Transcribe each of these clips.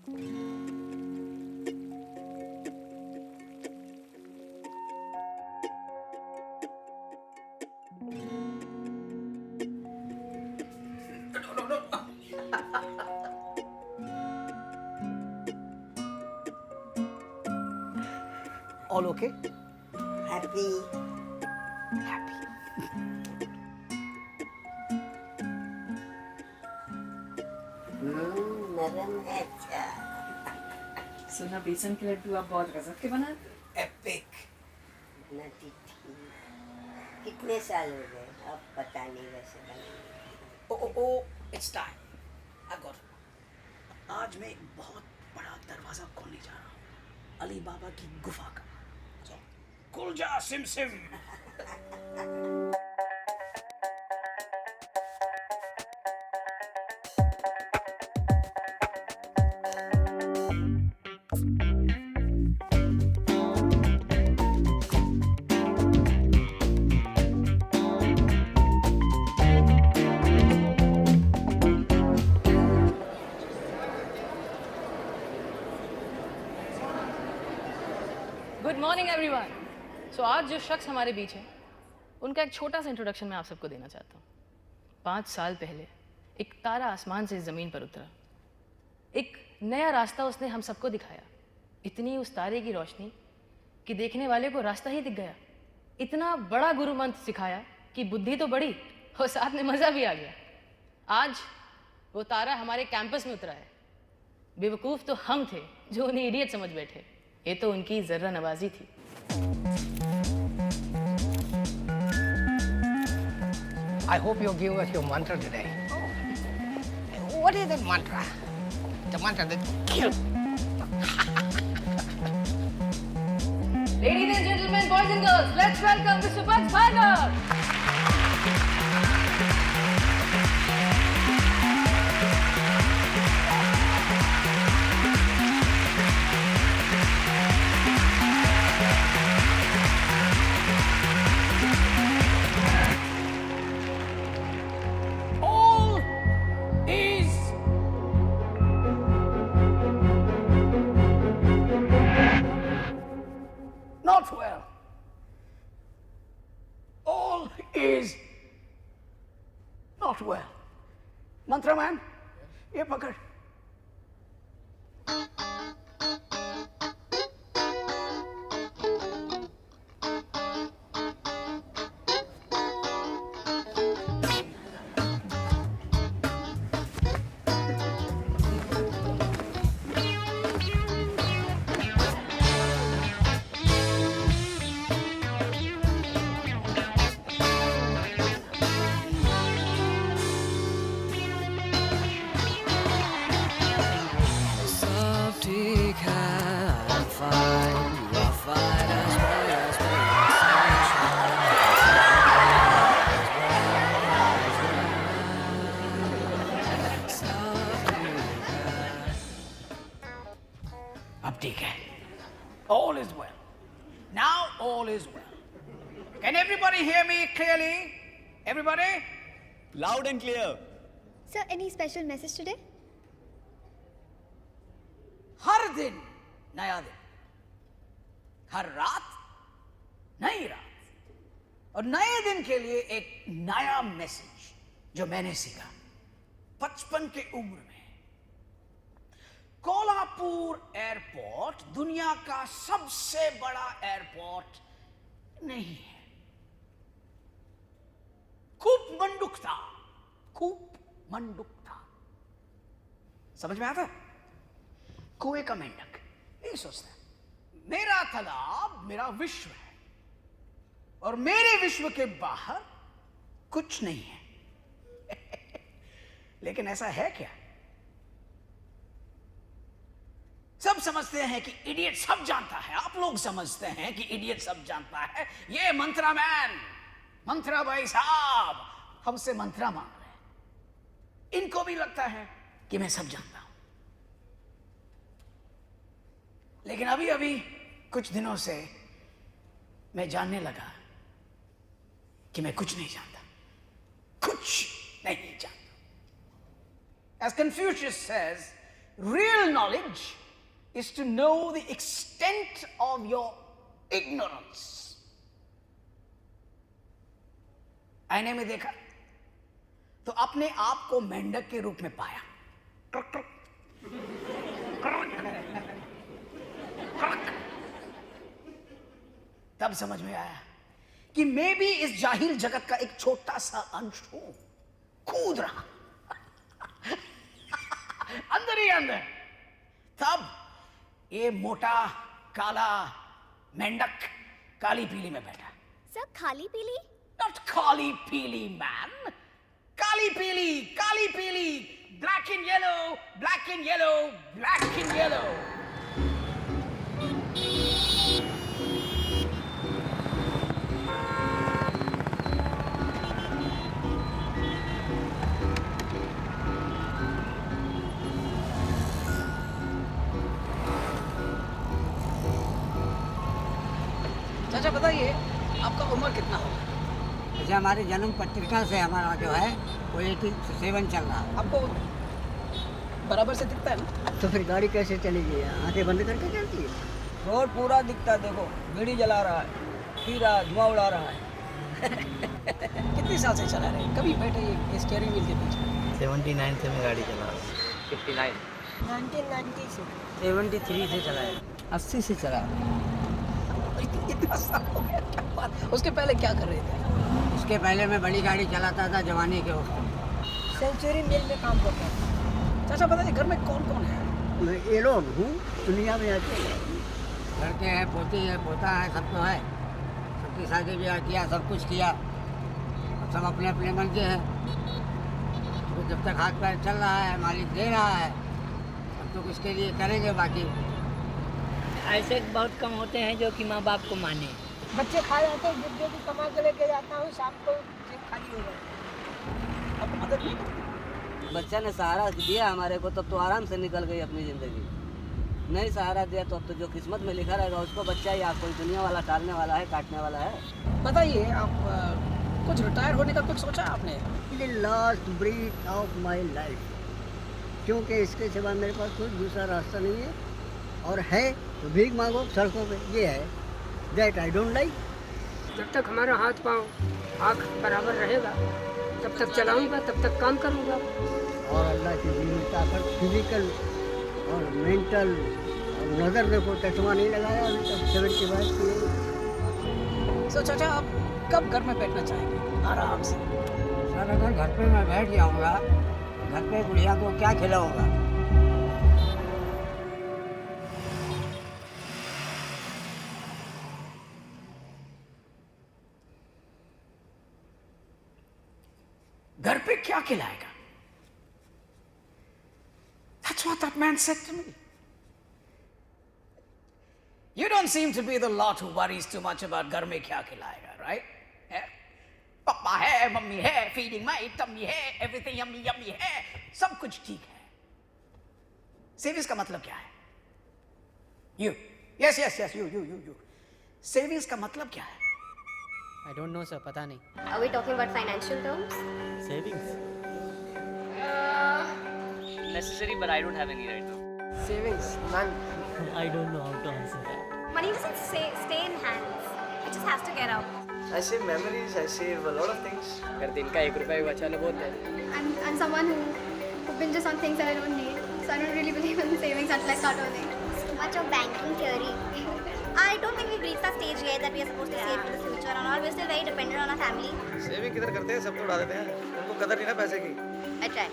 All okay? Happy. Happy. नरम है अच्छा। सुना बेसन के लड्डू आप बहुत गजब के बनाते हैं। Epic. बनाती थी। कितने साल हो गए अब पता नहीं वैसे बनाने। Oh, it's time. I've got it. आज मैं एक बहुत बड़ा दरवाजा खोलने जा रहा हूँ, अली बाबा की गुफा का। So, खुल जा सिम सिम। Good morning everyone. सो आज जो शख्स हमारे बीच है उनका एक छोटा सा इंट्रोडक्शन मैं आप सबको देना चाहता हूँ। 5 साल पहले एक तारा आसमान से ज़मीन पर उतरा, एक नया रास्ता उसने हम सबको दिखाया। इतनी उस तारे की रोशनी कि देखने वाले को रास्ता ही दिख गया। इतना बड़ा गुरु मंत्र सिखाया कि बुद्धि तो बढ़ी और साथ में मज़ा भी आ गया। आज वो तारा हमारे कैंपस में उतरा है। बेवकूफ़ तो हम थे जो उन्हें इडियट समझ बैठे। ये तो उनकी जर्रा नवाजी थी। I hope you give us your mantra today. What is the mantra? The mantra that kills. Ladies and gentlemen, boys and girls, let's welcome Mr. Bugs Tiger. All is not well. All is not well. Mantra man, ये पकड़। सब ठीक है, I'm fine, you're fine as well as me. अब ठीक है। All is well. Now all is well. Can everybody hear me clearly? Everybody? Loud and clear. Sir, any special message today? हर दिन नया दिन, हर रात नई रात, और नए दिन के लिए एक नया मैसेज जो मैंने सीखा 55 की उम्र में। कोल्हापुर एयरपोर्ट दुनिया का सबसे बड़ा एयरपोर्ट नहीं है। खूब मंडुक था, खूब मंडुक था। समझ में आता? कुएं का मेंढक यही सोचता है, मेरा तालाब मेरा विश्व है और मेरे विश्व के बाहर कुछ नहीं है। लेकिन ऐसा है क्या? सब समझते हैं कि इडियट सब जानता है। आप लोग समझते हैं कि इडियट सब जानता है। ये मंत्रा मैन, मंत्रा भाई साहब हमसे मंत्रा मांग रहे हैं। इनको भी लगता है कि मैं सब जानता हूं। लेकिन अभी अभी कुछ दिनों से मैं जानने लगा कि मैं कुछ नहीं जानता, कुछ नहीं जानता। As Confucius says, Real knowledge is to know the extent of your ignorance. आईने में देखा तो अपने आप को मेंढक के रूप में पाया। क्रक क्रक क्रक क्रक। तब समझ में आया कि मैं भी इस जाहिल जगत का एक छोटा सा अंश हूं, कूद रहा अंदर ही अंदर। तब ये मोटा काला मेंढक काली पीली में बैठा। Sir, खाली पीली? Not काली पीली man, काली पीली, black and yellow, black and yellow, black and yellow. चाचा बताइए आपका उम्र कितना होगा? जैसे हमारी जन्म पत्रिका से हमारा जो है वो 87 चल रहा है। आपको बराबर से दिखता है ना? तो फिर गाड़ी कैसे चलेगी? आंखें बंद करके चलती है। रोड पूरा दिखता है, देखो बीड़ी जला रहा है, पी रहा है, धुआं उड़ा रहा है। कितने साल से चला रहे हैं? कभी बैठे ये स्टीयरिंग व्हील के पीछे? 79 से मैं गाड़ी चला रहा हूँ। 59 1990 से 73 से चला है। 80 से चला। इतना साल हो गया, क्या बात। उसके पहले क्या कर रहे थे? उसके पहले मैं बड़ी गाड़ी चलाता था जवानी के वक्त। सेंचुरी मिल में काम करता है। चाचा बताइए घर में कौन कौन है? मैं ये लोग हूँ, दुनिया में आते हैं। लड़के हैं, पोती है, पोता है, सब तो है। सबकी शादी ब्याह किया, सब कुछ किया। अब सब अपने अपने मन के हैं। तो जब तक हाथ पैर चल रहा है, मालिक दे रहा है, तब तो उसके लिए करेंगे। बाकी ऐसे बहुत कम होते हैं जो कि माँ बाप को माने। बच्चे खा जाते हैं, जिद्दे की कमा के लेके जाता हूँ, शाम को जेब खाली हो जाती है। आपको मदद नहीं करती? बच्चा ने सहारा दिया हमारे को, तब तो आराम से निकल गई अपनी ज़िंदगी। नहीं सहारा दिया तो अब तो जो किस्मत में लिखा रहेगा उसको बच्चा या कोई दुनिया वाला टालने वाला है, काटने वाला है। बताइए आप कुछ रिटायर होने का कुछ सोचा आपने? The last breath of my life, क्योंकि इसके सिवा मेरे पास कोई दूसरा रास्ता नहीं है। और है तो भीख मांगो सड़कों पे, ये है। That I don't like. जब तक हमारा हाथ पाँव आँख बराबर रहेगा तब तक चलाऊंगा, तब तक काम करूंगा। और अल्लाह की दी हुई ताकत फिजिकल और मेंटल और नज़र देखो, चश्मा नहीं लगाया अभी तक 75 की। सो चाचा आप कब घर में बैठना चाहेंगे आराम से? सर अगर घर पे मैं बैठ जाऊँगा, घर पे गुड़िया को क्या खिलाऊँगा? घर पे क्या खिलाएगा? That's what that man said to me. You don't seem to be the lot who worries too much about घर में क्या खिलाएगा, right? पापा है, मम्मी है, feeding my tummy है, everything yummy yummy है, सब कुछ ठीक है। सेविंग्स का मतलब क्या है? Yes, you. सेविंग्स का मतलब क्या है? I don't know sir, पता नहीं। Are we talking about financial terms? Savings? Necessary, but I don't have any right now. Savings, none. I don't know how to answer that. Money doesn't stay in hands. It just has to get out. I save memories, I save a lot of things. अगर दिन का 1 रुपया भी बचा लो बहुत है। I'm someone who binges on things that I don't need. So I don't really believe in savings until I start earning. It's too much of banking theory. I don't think we've reached that stage yet that we are supposed to save for the future and all. We're still very dependent on our family. Saving किधर करते हैं, सब तो उड़ा देते हैं। उनको कदर नहीं ना पैसे की। I try.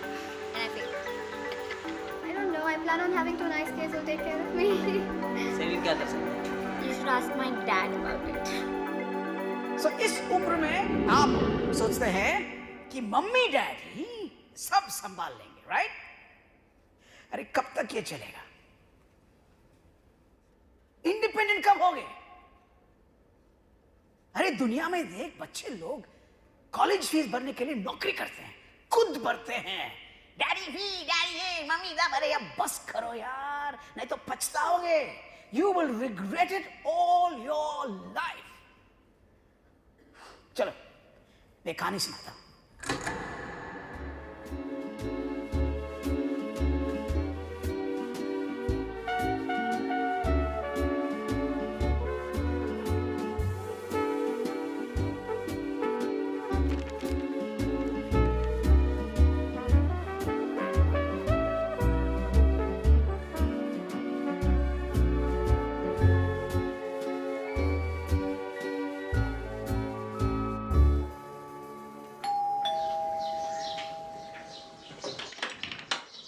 And I fail. I don't know. I plan on having 2 nice kids who'll take care of me. Saving क्या कर सकते हैं? You should ask my dad about it. So इस उम्र में आप सोचते हैं कि मम्मी डैडी सब संभाल लेंगे, राइट? अरे कब तक ये चलेगा? इंडिपेंडेंट कब होगे? अरे दुनिया में देख, बच्चे लोग कॉलेज फीस भरने के लिए नौकरी करते हैं, खुद भरते हैं। डैडी ये मम्मी दा भरे। अब बस करो यार, नहीं तो पछताओगे। You will regret it all your life. चलो मैं कहानी सुनाता हूं।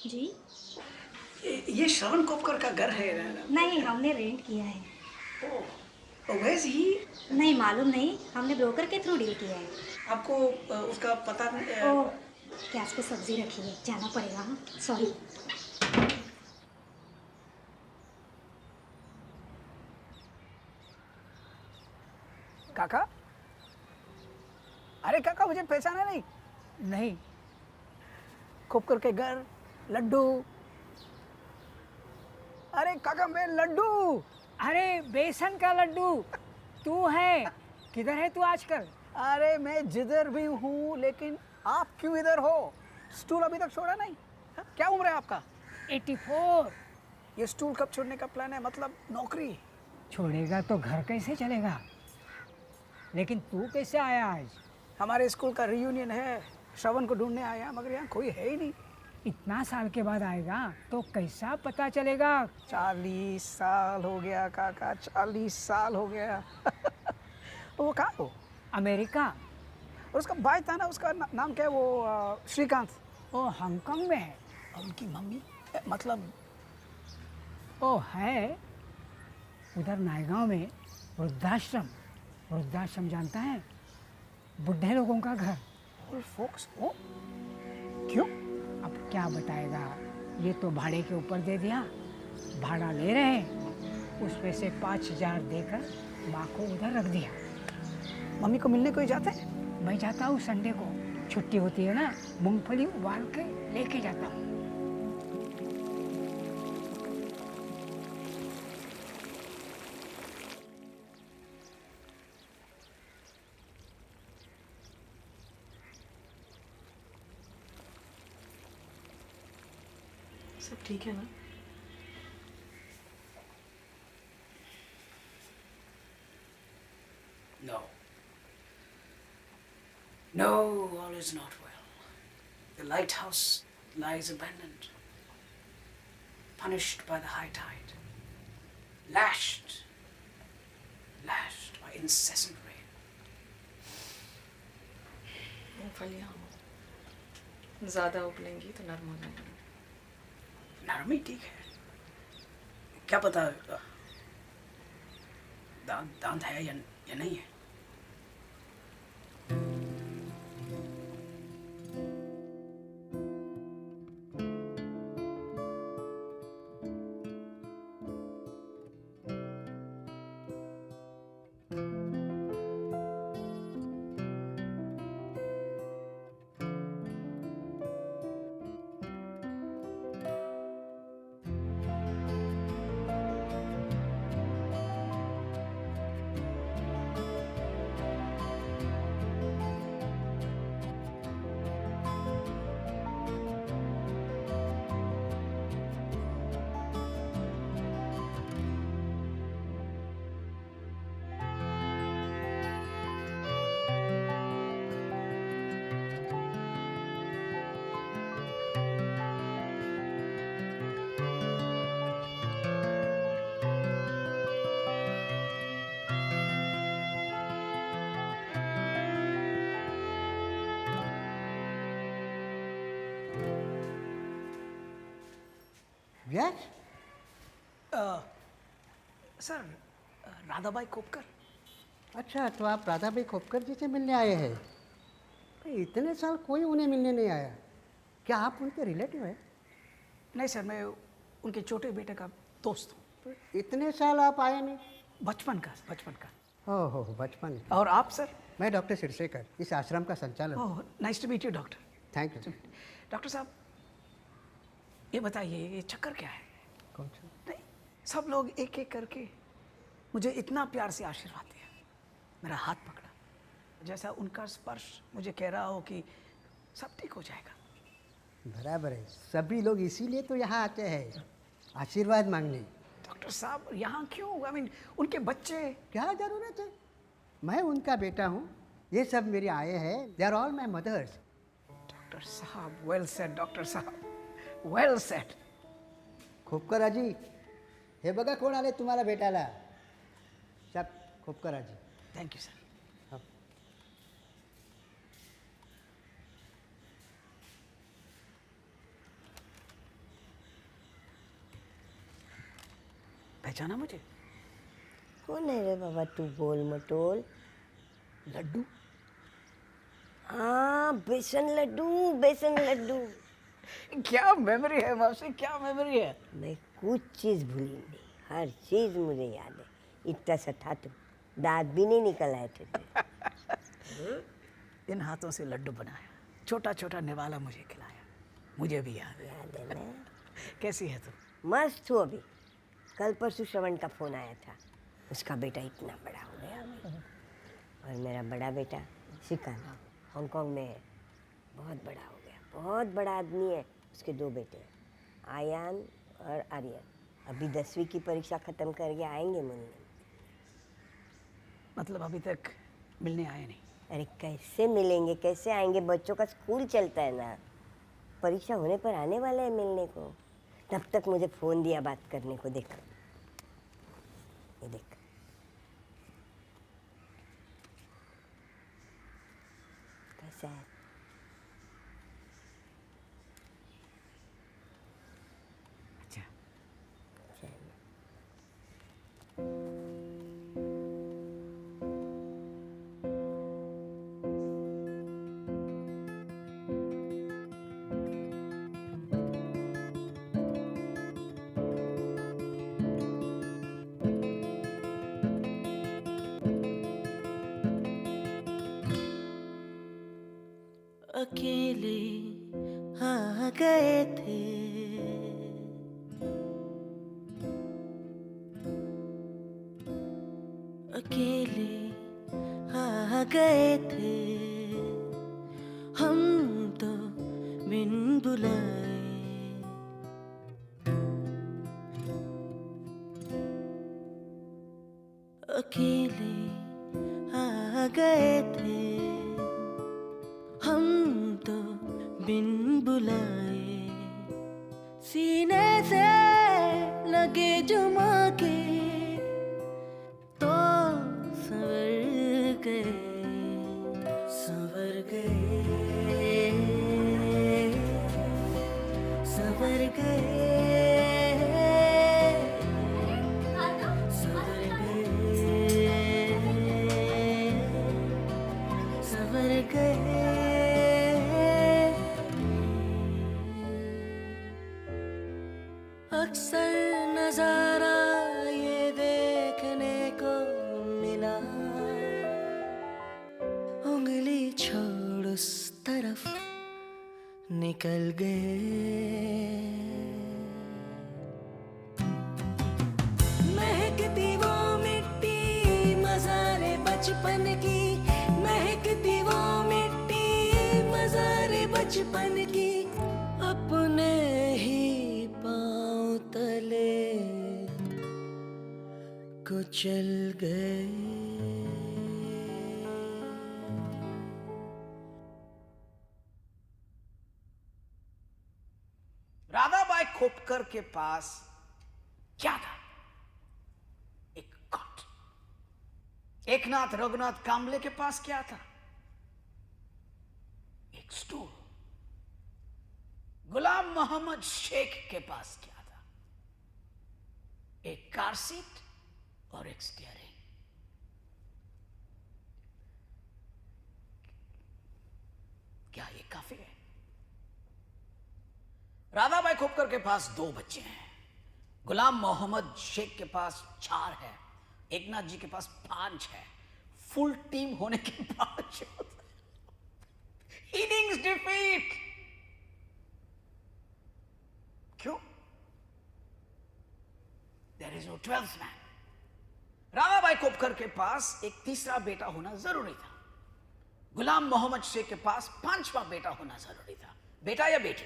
जी ये श्रवण कोपकर का घर है? नहीं, हमने रेंट किया है। वैसे ही नहीं मालूम नहीं, हमने ब्रोकर के थ्रू डील किया है। आपको उसका पता ओह, गैस पे सब्जी रखी है, जाना पड़ेगा। हाँ सॉरी। काका, अरे काका मुझे पहचाना नहीं? नहीं, कोपकर के घर, लड्डू। अरे काका मैं लड्डू। अरे बेसन का लड्डू तू है? किधर है तू आजकल? अरे मैं जिधर भी हूँ, लेकिन आप क्यों इधर हो? स्टूल अभी तक छोड़ा नहीं? हा? क्या उम्र है आपका? 84। ये स्टूल कब छोड़ने का प्लान है? मतलब नौकरी? छोड़ेगा तो घर कैसे चलेगा? लेकिन तू कैसे आया आज? हमारे स्कूल का रियूनियन है, श्रवण को ढूंढने आया, मगर यहाँ कोई है ही नहीं। इतना साल के बाद आएगा तो कैसा पता चलेगा? 40 साल हो गया काका, 40 साल हो गया। वो कहाँ हो? अमेरिका। और उसका भाई था ना, उसका नाम क्या है वो? श्रीकांत। वो हांगकांग में है। और उनकी मम्मी मतलब? वो है उधर नायगांव में वृद्धाश्रम। वृद्धाश्रम जानता है? बुढ़े लोगों का घर। फोक्स वो क्यों? अब क्या बताएगा, ये तो भाड़े के ऊपर दे दिया। भाड़ा ले रहे हैं, उसमें से 5000 देकर माँ को उधर रख दिया। मम्मी को मिलने कोई जाते हैं? मैं जाता हूँ, संडे को छुट्टी होती है ना, मूंगफली उबाल के लेके जाता हूँ। सब ठीक है ना? No. No, all is not well. The lighthouse lies abandoned, punished by the high tide, lashed by incessant rain. मूंगफलियाँ ज़्यादा उबलेंगी तो नरम हो जाएंगी। नरमी ठीक है, क्या पता दांत है या नहीं है। Yes sir, Radhabai Kopkar. अच्छा, तो आप राधाबाई कोपकर जी से मिलने आए हैं? इतने साल कोई उन्हें मिलने नहीं आया। क्या आप उनके रिलेटिव हैं? नहीं सर, मैं उनके छोटे बेटे का दोस्त हूँ। इतने साल आप आए नहीं? बचपन का। ओह बचपन। और आप सर? मैं डॉक्टर सिरसेकर, इस आश्रम का संचालक। Oh, nice to meet you doctor. Thank you. Doctor साहब, ये बताइए, ये चक्कर क्या है? कौन सा? नहीं, सब लोग एक एक करके मुझे इतना प्यार से आशीर्वाद दिया, मेरा हाथ पकड़ा, जैसा उनका स्पर्श मुझे कह रहा हो कि सब ठीक हो जाएगा। बराबर है, सभी लोग इसीलिए तो यहाँ आते हैं, आशीर्वाद मांगने। डॉक्टर साहब, यहाँ क्यों? आई मीन, उनके बच्चे। क्या जरूरत है? मैं उनका बेटा हूँ, ये सब मेरे आए हैं, they are all my mothers. Doctor साहब, वेल सेड डॉक्टर साहब, वेल सेड। खोपकर आजी, हे बघा कोण आले तुम्हाला भेटायला। सब खोपकर आजी। Thank you sir. पहचाना मुझे? कौन है रे बाबा तू गोल मटोल? लड्डू। हाँ, बेसन लड्डू, बेसन लड्डू। क्या मेमोरी है मौसी, क्या मेमोरी है। मैं कुछ चीज़ भूली नहीं, हर चीज़ मुझे याद है। इतना सा था तुम, दांत भी नहीं निकल आए थे। इन हाथों से लड्डू बनाया, छोटा छोटा निवाला मुझे खिलाया, मुझे भी याद है ना। कैसी है तुम? मस्त हो अभी। कल परसों श्रवण का फोन आया था, उसका बेटा इतना बड़ा हो गया अभी। और मेरा बड़ा बेटा शिकान हांगकांग में है, बहुत बड़ा हो गया, बहुत बड़ा आदमी है। उसके 2 बेटे हैं, आयान और आर्यन। अभी 10वीं की परीक्षा ख़त्म करके आएंगे मिलने। मतलब अभी तक मिलने आए नहीं? अरे कैसे मिलेंगे, कैसे आएंगे, बच्चों का स्कूल चलता है ना। परीक्षा होने पर आने वाले हैं मिलने को। तब तक मुझे फ़ोन दिया बात करने को। देख ये देख, कैसा है? अच्छा। अकेले आ गए थे, अकेले आ गए थे हम तो बिन बुलाए। अकेले आ गए थे हम तो बिन बुलाए। सीने से लगे जुमा के तो संवर गए, संवर गए, संवर गए, संवर गए, संवर गए। अक्सर नजारा ये देखने को मिला, उंगली छोड़ उस तरफ निकल गए। महकती वो मिट्टी मज़ारे बचपन की, महकती वो मिट्टी मज़ारे बचपन की, अपने ही पाँव तले कुचल गए। राधाबाई खोपकर के पास क्या था? एक कॉट। एकनाथ रघुनाथ कांबले के पास क्या था? एक स्टूल। गुलाम मोहम्मद शेख के पास क्या था? एक कार सीट और एक स्टीयरिंग। क्या ये काफी है? राधाबाई खोपकर के पास 2 बच्चे हैं, गुलाम मोहम्मद शेख के पास 4 है, एकनाथ जी के पास 5 है। फुल टीम होने के बावजूद इनिंग्स डिफीट। क्यों? There is no 12th man. Radhabai Khopkar के पास एक तीसरा बेटा होना जरूरी था। गुलाम मोहम्मद शेख के पास 5वां बेटा होना जरूरी था। बेटा या बेटी?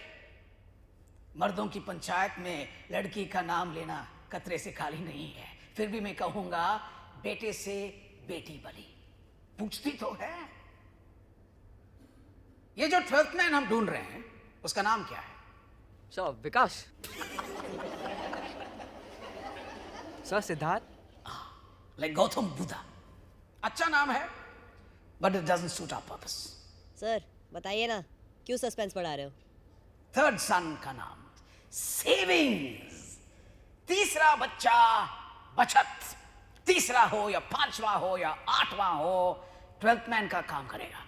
मर्दों की पंचायत में लड़की का नाम लेना कतरे से खाली नहीं है। फिर भी मैं कहूंगा, बेटे से बेटी बली। पूछती तो है। ये जो 12th मैन हम ढूंढ रहे हैं, उसका नाम क्या है? Sir Vikas. Sir Siddharth. Like Gautam Buddha. अच्छा नाम है, but it doesn't suit our purpose. Sir बताइए ना, क्यों सस्पेंस बढ़ा रहे हो? 3rd सन का नाम सेविंग्स। तीसरा बच्चा बचत, तीसरा हो या पांचवा हो या आठवां हो, 12th मैन का काम करेगा।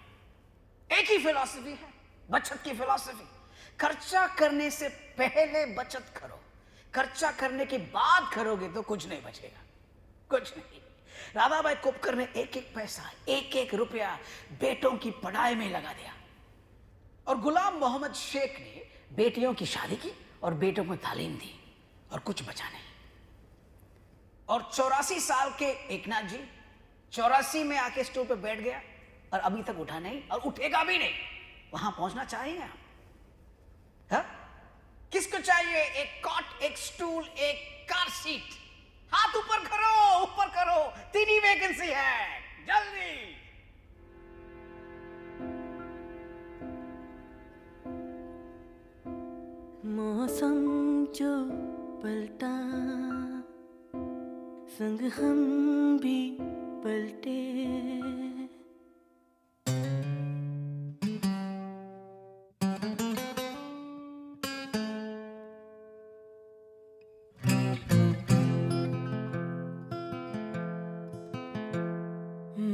एक ही फिलॉसफी है बचत की फिलॉसफी। खर्चा करने से पहले बचत करो, खर्चा करने के बाद करोगे तो कुछ नहीं बचेगा, कुछ नहीं। राधाबाई कोपकर ने एक एक पैसा, एक एक रुपया बेटों की पढ़ाई में लगा दिया, और गुलाम मोहम्मद शेख ने बेटियों की शादी की और बेटों को तालीम दी, और कुछ बचा नहीं। और 84 साल के एकनाथ जी 84 में आके स्टूल पे बैठ गया और अभी तक उठा नहीं और उठेगा भी नहीं। वहां पहुंचना चाहेंगे आप? हा? किसको चाहिए एक कॉट, एक स्टूल, एक कार सीट? हाथ ऊपर करो, ऊपर करो, 3 ही वैकेंसी है, जल्दी। मौसम जो पलटा, संग हम भी पलटे।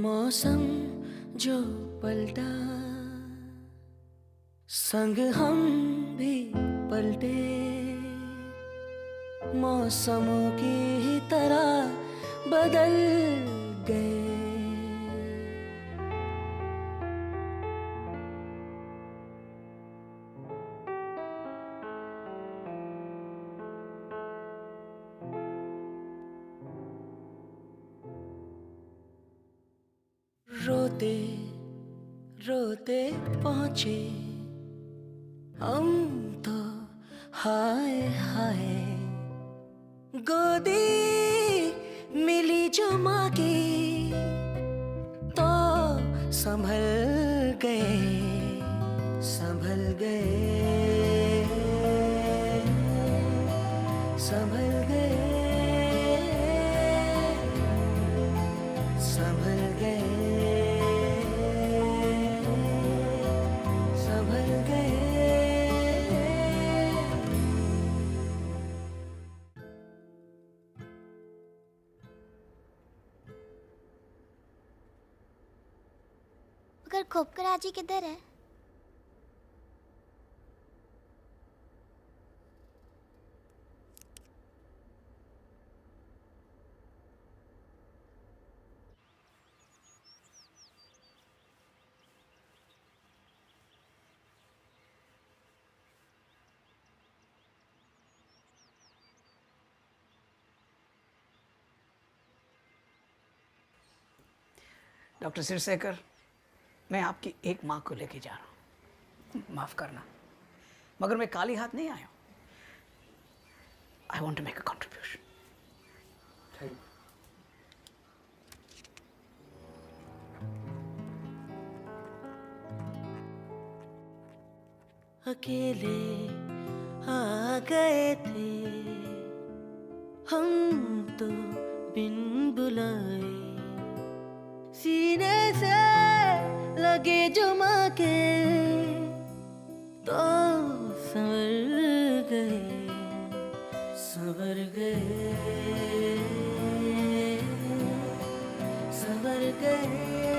मौसम जो पलटा, संग हम भी पलटे। मौसमों की ही तरह बदल गए। रोते रोते पहुंचे हम तो, हाय हाय। गोदी मिली जो माँ की तो संभल गए, संभल गए, संभल गए, संभल गए, संभल गए। अगर खोपकर आजी किधर है? डॉक्टर सिरसेकर, मैं आपकी एक माँ को लेके जा रहा हूँ, माफ करना, मगर मैं खाली हाथ नहीं आया हूँ। I want to make a contribution. अकेले आ गए थे हम तो बिन बुलाए, सीने से लगे जो माँ के तो संवर गए, संवर गए, संवर गए।